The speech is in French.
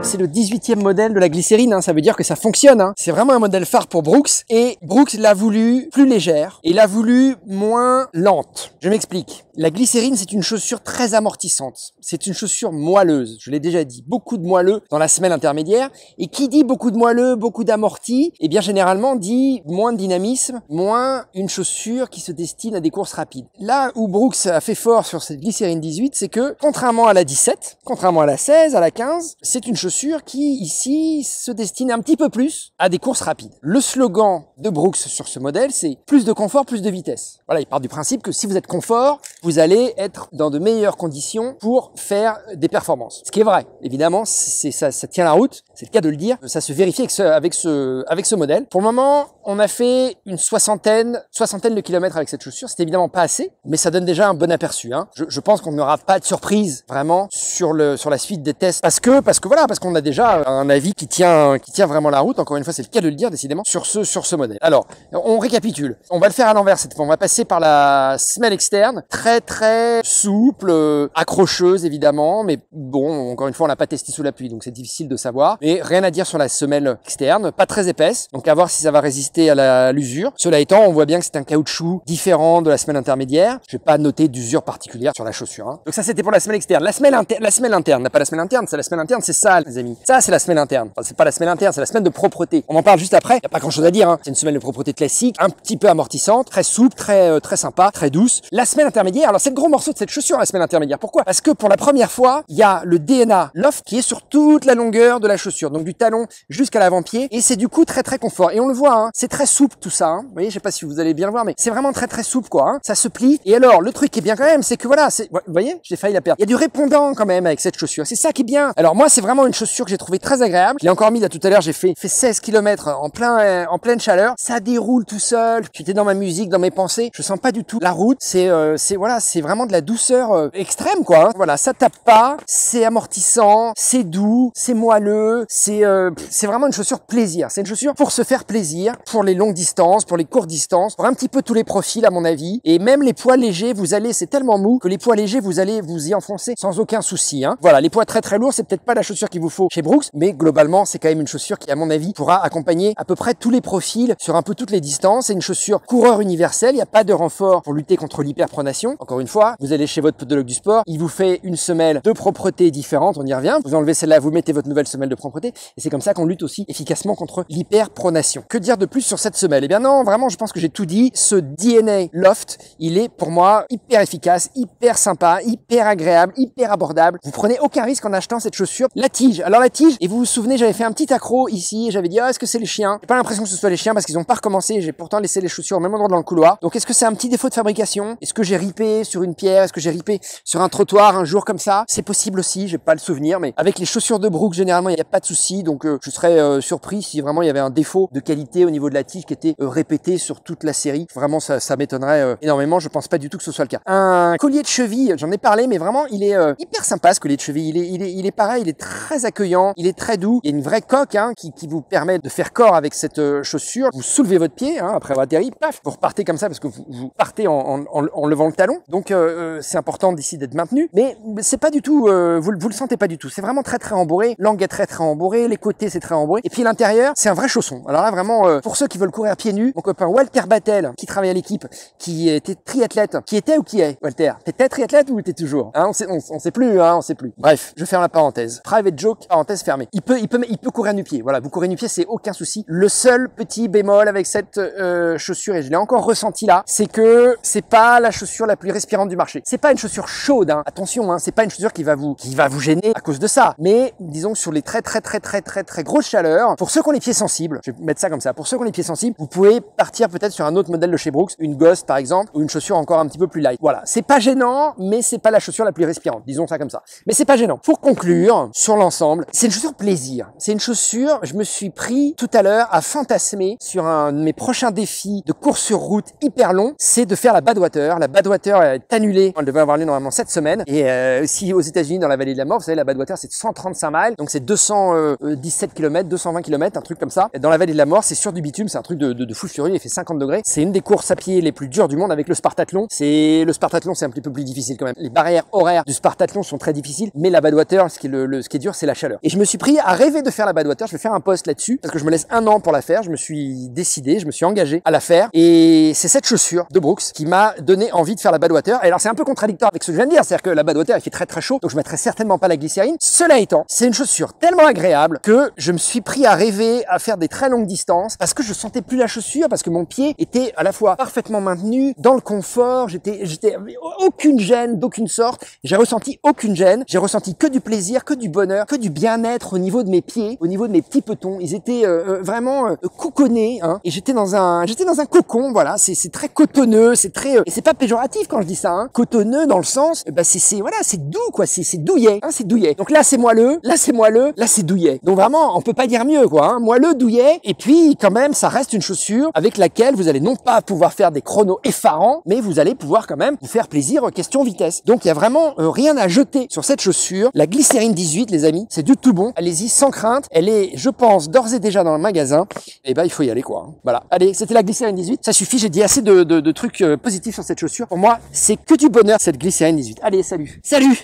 c'est le 18e modèle de la glycérine, hein, ça veut dire que ça fonctionne. Hein. C'est vraiment un modèle phare pour Brooks et Brooks l'a voulu plus légère et l'a voulu moins lente. Je m'explique. La glycérine, c'est une chaussure très amortissante. C'est une chaussure moelleuse. Je l'ai déjà dit, beaucoup de moelleux dans la semelle intermédiaire. Et qui dit beaucoup de moelleux, beaucoup d'amorti, eh bien généralement dit moins de dynamisme, moins une chaussure qui se destine à des courses rapides. Là où Brooks a fait fort sur cette glycérine 18, c'est que contrairement à la 17, contrairement à la 16, à la 15, c'est une chaussure qui ici se destine un petit peu plus à des courses rapides. Le slogan de Brooks sur ce modèle, c'est plus de confort, plus de vitesse. Voilà, il part du principe que si vous êtes confort, vous allez être dans de meilleures conditions pour faire des performances. Ce qui est vrai, évidemment, ça tient la route, c'est le cas de le dire, ça se vérifie avec ce modèle. Pour le moment, on a fait une soixantaine de kilomètres avec cette chaussure, c'est évidemment pas assez, mais ça donne déjà un bon aperçu. Hein. Je pense qu'on n'aura pas de surprise vraiment sur la suite des tests, parce qu'on a déjà un avis qui tient vraiment la route. Encore une fois, c'est le cas de le dire décidément sur ce modèle. Alors, on récapitule. On va le faire à l'envers cette fois. On va passer par la semelle externe, très souple, accrocheuse évidemment, mais bon, encore une fois, on l'a pas testé sous la pluie, donc c'est difficile de savoir. Mais rien à dire sur la semelle externe, pas très épaisse, donc à voir si ça va résister à l'usure. Cela étant, on voit bien que c'est un caoutchouc différent de la semelle intermédiaire. Je vais pas noter d'usure particulière sur la chaussure. Hein. Donc ça, c'était pour la semelle externe. La semelle interne, n'a pas la semelle interne, c'est la semelle interne, c'est ça, les amis. Ça, c'est la semelle interne. Enfin, c'est pas la semelle interne, c'est la semelle de propreté. On en parle juste après. Y a pas grand chose à dire. Hein. C'est une semelle de propreté classique, un petit peu amortissante, très souple, très sympa, très douce. La semelle intermédiaire. Alors c'est le gros morceau de cette chaussure, la semelle intermédiaire. Pourquoi? Parce que pour la première fois, il y a le DNA Loft qui est sur toute la longueur de la chaussure, donc du talon jusqu'à l'avant-pied, et c'est du coup très confort. Et on le voit, hein, c'est très souple tout ça. Hein. Vous voyez, je sais pas si vous allez bien le voir, mais c'est vraiment très souple quoi. Hein. Ça se plie. Et alors, le truc qui est bien quand même, c'est que voilà, vous voyez, j'ai failli la perdre. Il y a du répondant quand même avec cette chaussure. C'est ça qui est bien. Alors moi, c'est vraiment une chaussure que j'ai trouvé très agréable. Je l'ai encore mis là tout à l'heure. J'ai fait 16 km en pleine chaleur. Ça déroule tout seul. J'étais dans ma musique, dans mes pensées. Je sens pas du tout la route. C'est vraiment de la douceur extrême quoi. Hein. Voilà, ça tape pas. C'est amortissant. C'est doux. C'est moelleux. C'est vraiment une chaussure plaisir. C'est une chaussure pour se faire plaisir, pour les longues distances, pour les courtes distances, pour un petit peu tous les profils à mon avis. Et même les poids légers, c'est tellement mou que les poids légers, vous allez vous y enfoncer sans aucun souci. Hein. Voilà, les poids très lourds, c'est peut-être pas la chaussure qu'il vous faut chez Brooks, mais globalement, c'est quand même une chaussure qui, à mon avis, pourra accompagner à peu près tous les profils sur un peu toutes les distances. C'est une chaussure coureur universelle. Il n'y a pas de renfort pour lutter contre l'hyperpronation. Encore une fois, vous allez chez votre podologue du sport, il vous fait une semelle de propreté différente. On y revient. Vous enlevez celle-là, vous mettez votre nouvelle semelle de propreté, et c'est comme ça qu'on lutte aussi efficacement contre l'hyperpronation. Que dire de plus sur cette semelle? Eh bien non, vraiment, je pense que j'ai tout dit. Ce DNA Loft, il est pour moi hyper efficace, hyper sympa, hyper agréable, hyper abordable. Vous prenez aucun risque en achetant cette chaussure. La tige, alors la tige, et vous vous souvenez, j'avais fait un petit accro ici, et j'avais dit, est-ce que c'est les chiens? J'ai pas l'impression que ce soit les chiens parce qu'ils ont pas recommencé, j'ai pourtant laissé les chaussures au même endroit dans le couloir. Donc est-ce que c'est un petit défaut de fabrication? Est-ce que j'ai ripé sur une pierre? Est-ce que j'ai ripé sur un trottoir un jour comme ça? C'est possible aussi, j'ai pas le souvenir, mais avec les chaussures de Brooks, généralement, il n'y a pas de souci, donc je serais surpris si vraiment il y avait un défaut de qualité au niveau de la tige qui était répété sur toute la série. Vraiment, ça m'étonnerait énormément. Je pense pas du tout que ce soit le cas. Un collier de cheville, j'en ai parlé, mais vraiment, il est hyper sympa ce collier de cheville. Il est pareil, il est très accueillant, il est très doux. Il y a une vraie coque hein, qui vous permet de faire corps avec cette chaussure. Vous soulevez votre pied hein, après avoir atterri, paf, vous repartez comme ça parce que vous partez en levant le talon. Donc c'est important d'ici d'être maintenu, mais c'est pas du tout, vous le sentez pas du tout. C'est vraiment très embourré. L'angle est très embourré, les côtés c'est très embourré. Et puis l'intérieur, c'est un vrai chausson. Alors là vraiment, pour ceux qui veulent courir pieds nus, mon copain Walter Battel, qui travaille à l'équipe, qui était triathlète, qui était ou qui est, Walter? T'étais triathlète ou t'es toujours? Hein, on sait plus, hein, on sait plus. Bref, je ferme la parenthèse. Private joke, parenthèse fermée. Il peut courir nu-pied. Voilà, vous courez nu-pied, c'est aucun souci. Le seul petit bémol avec cette chaussure, et je l'ai encore ressenti là, c'est que c'est pas la chaussure la plus respirante du marché. C'est pas une chaussure chaude, hein. Attention, hein, c'est pas une chaussure qui va vous gêner à cause de ça. Mais disons que sur les très grosses chaleurs, pour ceux qui ont les pieds sensibles, je vais mettre ça comme ça, pour ceux qui ont les pieds sensibles, vous pouvez partir peut-être sur un autre modèle de chez Brooks, une Ghost par exemple, ou une chaussure encore un petit peu plus light. Voilà, c'est pas gênant, mais c'est pas la chaussure la plus respirante, disons ça comme ça. Mais c'est pas gênant. Pour conclure, sur l'ensemble, c'est une chaussure plaisir. C'est une chaussure, je me suis pris tout à l'heure à fantasmer sur un de mes prochains défis de course sur route hyper long, c'est de faire la Badwater. La Badwater est annulée, elle devait avoir lieu normalement cette semaine, et aussi aux États-Unis dans la vallée de la mort, vous savez, la Badwater c'est 135 miles, donc c'est 200 217 km, 220 km, un truc comme ça. Dans la vallée de la mort, c'est sur du bitume, c'est un truc de fou furieux, il fait 50 degrés. C'est une des courses à pied les plus dures du monde avec le Spartathlon. Le Spartathlon, c'est un petit peu plus difficile quand même. Les barrières horaires du Spartathlon sont très difficiles, mais la Badwater, ce qui est dur, c'est la chaleur. Et je me suis pris à rêver de faire la Badwater. Je vais faire un post là-dessus parce que je me laisse 1 an pour la faire. Je me suis décidé, je me suis engagé à la faire. Et c'est cette chaussure de Brooks qui m'a donné envie de faire la Badwater. Et alors c'est un peu contradictoire avec ce que je viens de dire, c'est-à-dire que la Badwater, il fait très très chaud, donc je mettrai certainement pas la glycérine. Cela étant, c'est une chaussure tellement agréable que je me suis pris à rêver à faire des très longues distances parce que je sentais plus la chaussure, parce que mon pied était à la fois parfaitement maintenu dans le confort. J'étais aucune gêne d'aucune sorte. J'ai ressenti aucune gêne. J'ai ressenti que du plaisir, que du bonheur, que du bien-être au niveau de mes pieds, au niveau de mes petits petons. Ils étaient vraiment coconnés, hein. Et j'étais dans un cocon. Voilà, c'est très cotonneux, c'est très et c'est pas péjoratif quand je dis ça, hein. Cotonneux dans le sens, c'est doux quoi, c'est douillet, hein, c'est douillet. Donc là c'est moelleux, là c'est douillet. Donc vraiment on peut pas dire mieux quoi, hein. Moelleux, douillet. Et puis quand même ça reste une chaussure avec laquelle vous allez non pas pouvoir faire des chronos effarants, mais vous allez pouvoir quand même vous faire plaisir question vitesse. Donc il y a vraiment rien à jeter sur cette chaussure. La Glycérine 18 les amis, c'est du tout bon. Allez-y sans crainte. Elle est, je pense, d'ores et déjà dans le magasin. Et ben il faut y aller quoi. Voilà. Allez, c'était la Glycérine 18. Ça suffit. J'ai dit assez de trucs positifs sur cette chaussure. Pour moi, c'est que du bonheur cette Glycérine 18. Allez, salut. Salut.